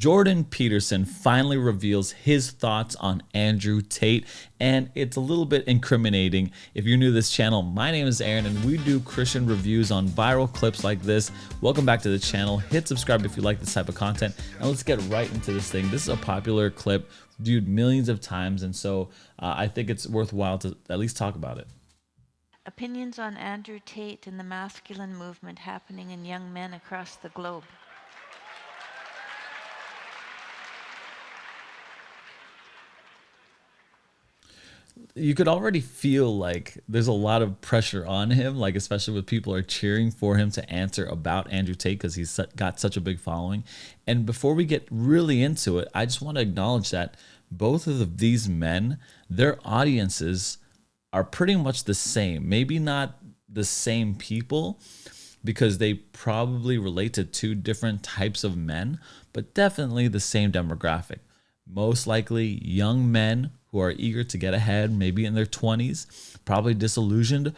Jordan Peterson finally reveals his thoughts on Andrew Tate, and it's a little bit incriminating. If you're new to this channel, my name is Aaron, and we do Christian reviews on viral clips like this. Welcome back to the channel. Hit subscribe if you like this type of content, and let's get right into this thing. This is a popular clip, viewed millions of times, and so I think it's worthwhile to at least talk about it. Opinions on Andrew Tate and the masculine movement happening in young men across the globe. You could already feel like there's a lot of pressure on him, like especially with people are cheering for him to answer about Andrew Tate because he's got such a big following. And before we get really into it, I just want to acknowledge that both of these men, their audiences are pretty much the same. Maybe not the same people because they probably relate to two different types of men, but definitely the same demographic. Most likely young men who are eager to get ahead, maybe in their 20s, probably disillusioned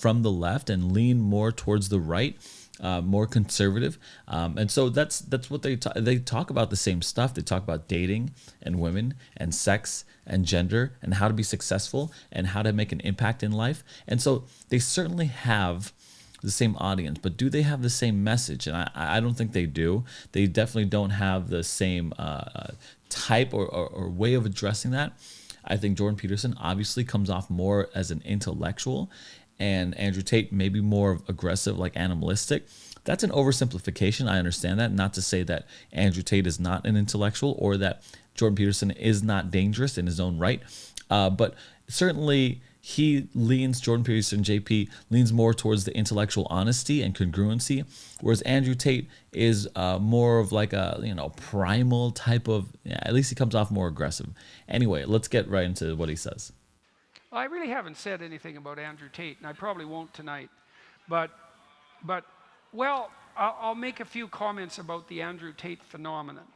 from the left and lean more towards the right, more conservative. And so that's what they talk about the same stuff. They talk about dating and women and sex and gender and how to be successful and how to make an impact in life. And so they certainly have the same audience, but do they have the same message? And I don't think they do. They definitely don't have the same type or way of addressing that. I think Jordan Peterson obviously comes off more as an intellectual, and Andrew Tate maybe more aggressive, like animalistic. That's an oversimplification. I understand that. Not to say that Andrew Tate is not an intellectual or that Jordan Peterson is not dangerous in his own right, but certainly Jordan Peterson, JP, leans more towards the intellectual honesty and congruency, whereas Andrew Tate is more of like a, primal type of, at least he comes off more aggressive. Anyway, let's get right into what he says. Well, I really haven't said anything about Andrew Tate, and I probably won't tonight. But, well, I'll make a few comments about the Andrew Tate phenomenon.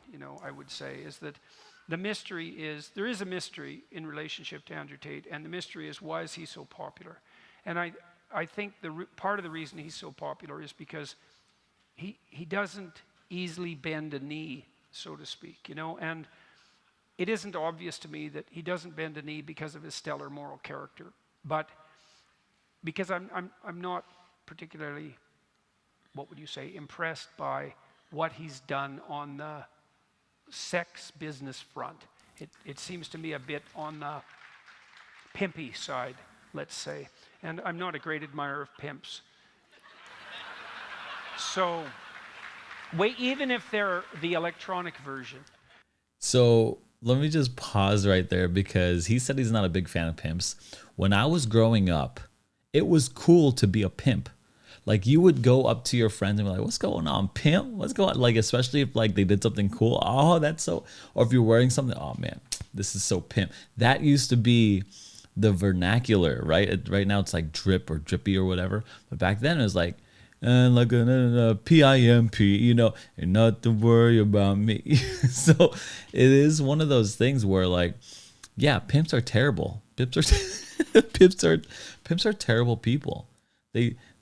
I would say is that there is a mystery in relationship to Andrew Tate, and the mystery is, why is he so popular? And I think part of the reason he's so popular is because he doesn't easily bend a knee, so to speak, and it isn't obvious to me that he doesn't bend a knee because of his stellar moral character, but because I'm not particularly, what would you say, impressed by what he's done on the sex business front. It seems to me a bit on the pimpy side, let's say. And I'm not a great admirer of pimps. So, wait, even if they're the electronic version. So let me just pause right there because he said he's not a big fan of pimps. When I was growing up, it was cool to be a pimp. Like you would go up to your friends and be like, "What's going on, pimp? What's going on?" Like especially if like they did something cool. Oh, that's so. Or if you're wearing something, oh man, this is so pimp. That used to be the vernacular, right? Right now it's like drip or drippy or whatever. But back then it was like, like a PIMP, and not to worry about me. So it is one of those things where like, yeah, pimps are terrible. Pimps are pimps are terrible people.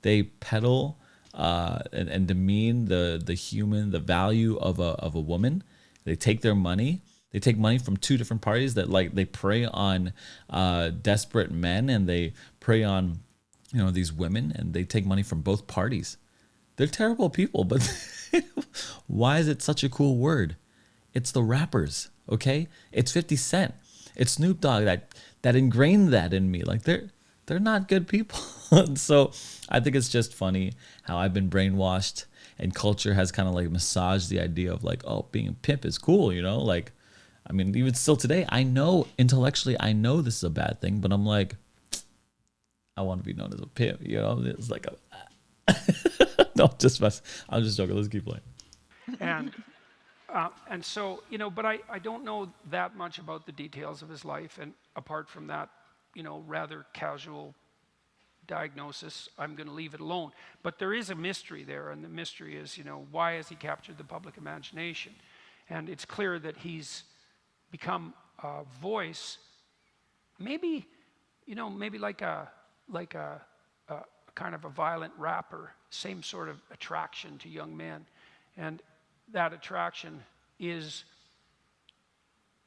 They peddle and demean the human, the value of a woman. They take their money. They take money from two different parties that like they prey on desperate men, and they prey on these women, and they take money from both parties. They're terrible people, but why is it such a cool word? It's the rappers, okay? It's 50 Cent. It's Snoop Dogg that ingrained that in me. Like they're not good people. So I think it's just funny how I've been brainwashed and culture has kind of like massaged the idea of like, oh, being a pimp is cool, Like, I mean, even still today, I know intellectually, I know this is a bad thing, but I'm like, I want to be known as a pimp, It's like no, I'm just joking. Let's keep playing. And so, but I don't know that much about the details of his life, and apart from that, rather casual diagnosis, I'm going to leave it alone. But there is a mystery there, and the mystery is, why has he captured the public imagination? And it's clear that he's become a voice, maybe, maybe like a kind of a violent rapper, same sort of attraction to young men. And that attraction is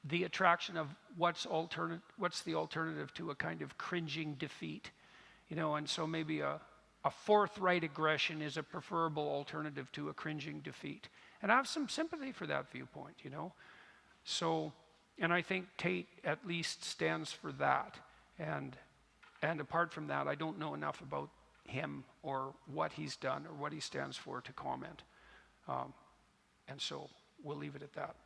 the attraction of what's the alternative to a kind of cringing defeat, and so maybe a forthright aggression is a preferable alternative to a cringing defeat. And I have some sympathy for that viewpoint. So, and I think Tate at least stands for that. And apart from that, I don't know enough about him or what he's done or what he stands for to comment. And so we'll leave it at that.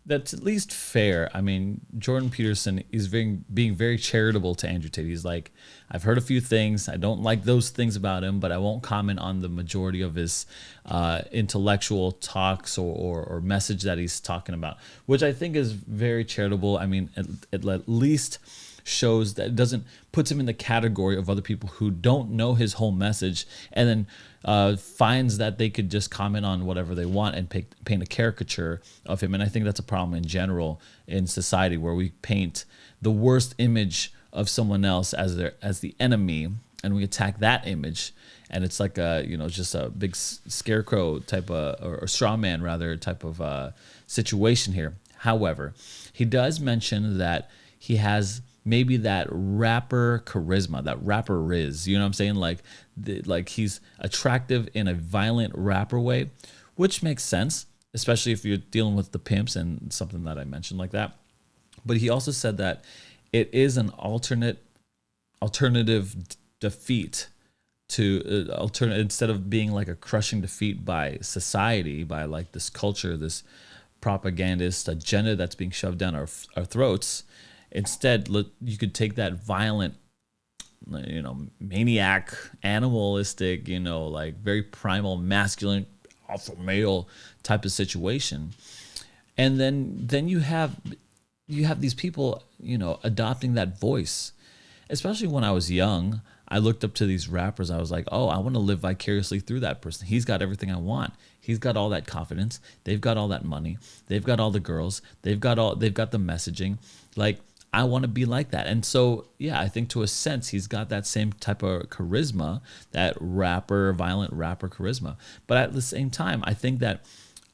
That's at least fair. I mean, Jordan Peterson is being very charitable to Andrew Tate. He's like, I've heard a few things. I don't like those things about him, but I won't comment on the majority of his intellectual talks or message that he's talking about, which I think is very charitable. I mean, it at least shows that it doesn't puts him in the category of other people who don't know his whole message and then finds that they could just comment on whatever they want and paint a caricature of him. And I think that's a problem in general in society, where we paint the worst image of someone else as the enemy, and we attack that image. And it's like just a big scarecrow type of, or straw man rather, type of situation here. However, he does mention that he has maybe that rapper charisma, that rapper riz, you know what I'm saying? Like he's attractive in a violent rapper way, which makes sense, especially if you're dealing with the pimps and something that I mentioned like that. But he also said that it is an alternative defeat to instead of being like a crushing defeat by society, by like this culture, this propagandist agenda that's being shoved down our throats. Instead, you could take that violent, maniac, animalistic, like very primal, masculine, alpha male type of situation, and then you have these people, adopting that voice. Especially when I was young, I looked up to these rappers. I was like, oh, I want to live vicariously through that person. He's got everything I want. He's got all that confidence. They've got all that money. They've got all the girls. They've got the messaging. Like, I want to be like that. And so, yeah, I think to a sense, he's got that same type of charisma, that violent rapper charisma. But at the same time, I think that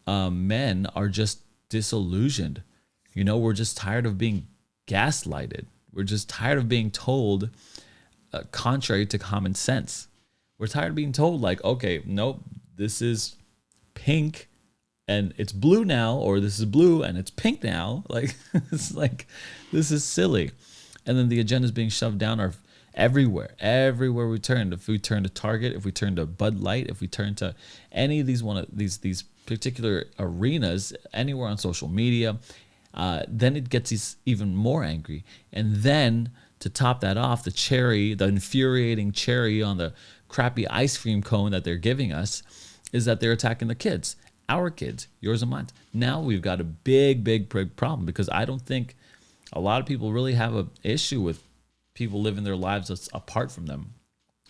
men are just disillusioned. We're just tired of being gaslighted. We're just tired of being told contrary to common sense. We're tired of being told like, okay, nope, this is pink and it's blue now, or this is blue and it's pink now. Like, it's like, this is silly. And then the agenda is being shoved down everywhere we turn. If we turn to Target, if we turn to Bud Light, if we turn to any of these particular arenas, anywhere on social media, then it gets even more angry. And then to top that off, the infuriating cherry on the crappy ice cream cone that they're giving us is that they're attacking the kids. Our kids, yours and mine. Now we've got a big problem, because I don't think a lot of people really have an issue with people living their lives that's apart from them.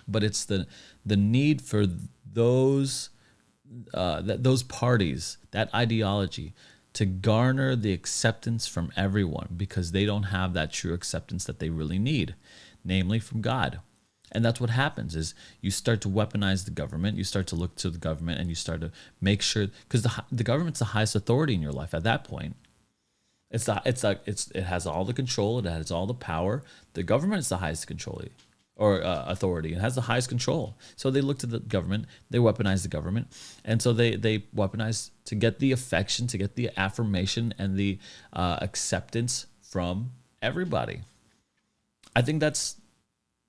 But it's the need for those parties, that ideology, to garner the acceptance from everyone, because they don't have that true acceptance that they really need, namely from God. And that's what happens is you start to weaponize the government. You start to look to the government, and you start to make sure, because the government's the highest authority in your life at that point. It has all the control. It has all the power. The government is the highest control or authority. It has the highest control. So they look to the government. They weaponize the government, and so they weaponize to get the affection, to get the affirmation and the acceptance from everybody. I think that's.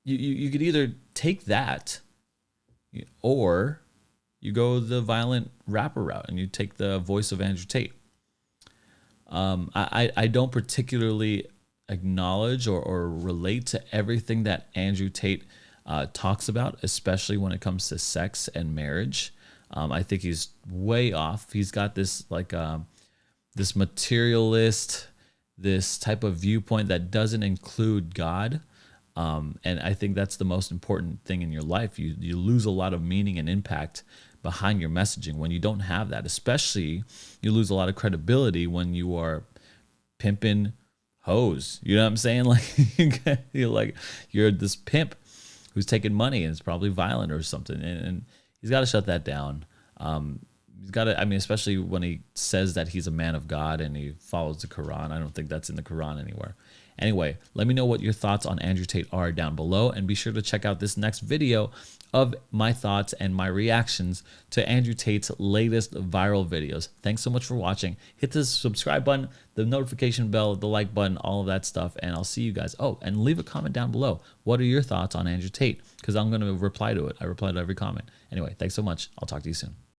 You could either take that, or you go the violent rapper route and you take the voice of Andrew Tate. I don't particularly acknowledge or relate to everything that Andrew Tate talks about, especially when it comes to sex and marriage. I think he's way off. He's got this this materialist, this type of viewpoint that doesn't include God. And I think that's the most important thing in your life. You lose a lot of meaning and impact behind your messaging when you don't have that. Especially, you lose a lot of credibility when you are pimping hoes. You know what I'm saying? Like you're this pimp who's taking money and it's probably violent or something. And he's got to shut that down. he's got to, I mean, especially when he says that he's a man of God and he follows the Quran. I don't think that's in the Quran anywhere. Anyway, let me know what your thoughts on Andrew Tate are down below, and be sure to check out this next video of my thoughts and my reactions to Andrew Tate's latest viral videos. Thanks so much for watching. Hit the subscribe button, the notification bell, the like button, all of that stuff, and I'll see you guys. Oh, and leave a comment down below. What are your thoughts on Andrew Tate? Because I'm going to reply to it. I reply to every comment. Anyway, thanks so much. I'll talk to you soon.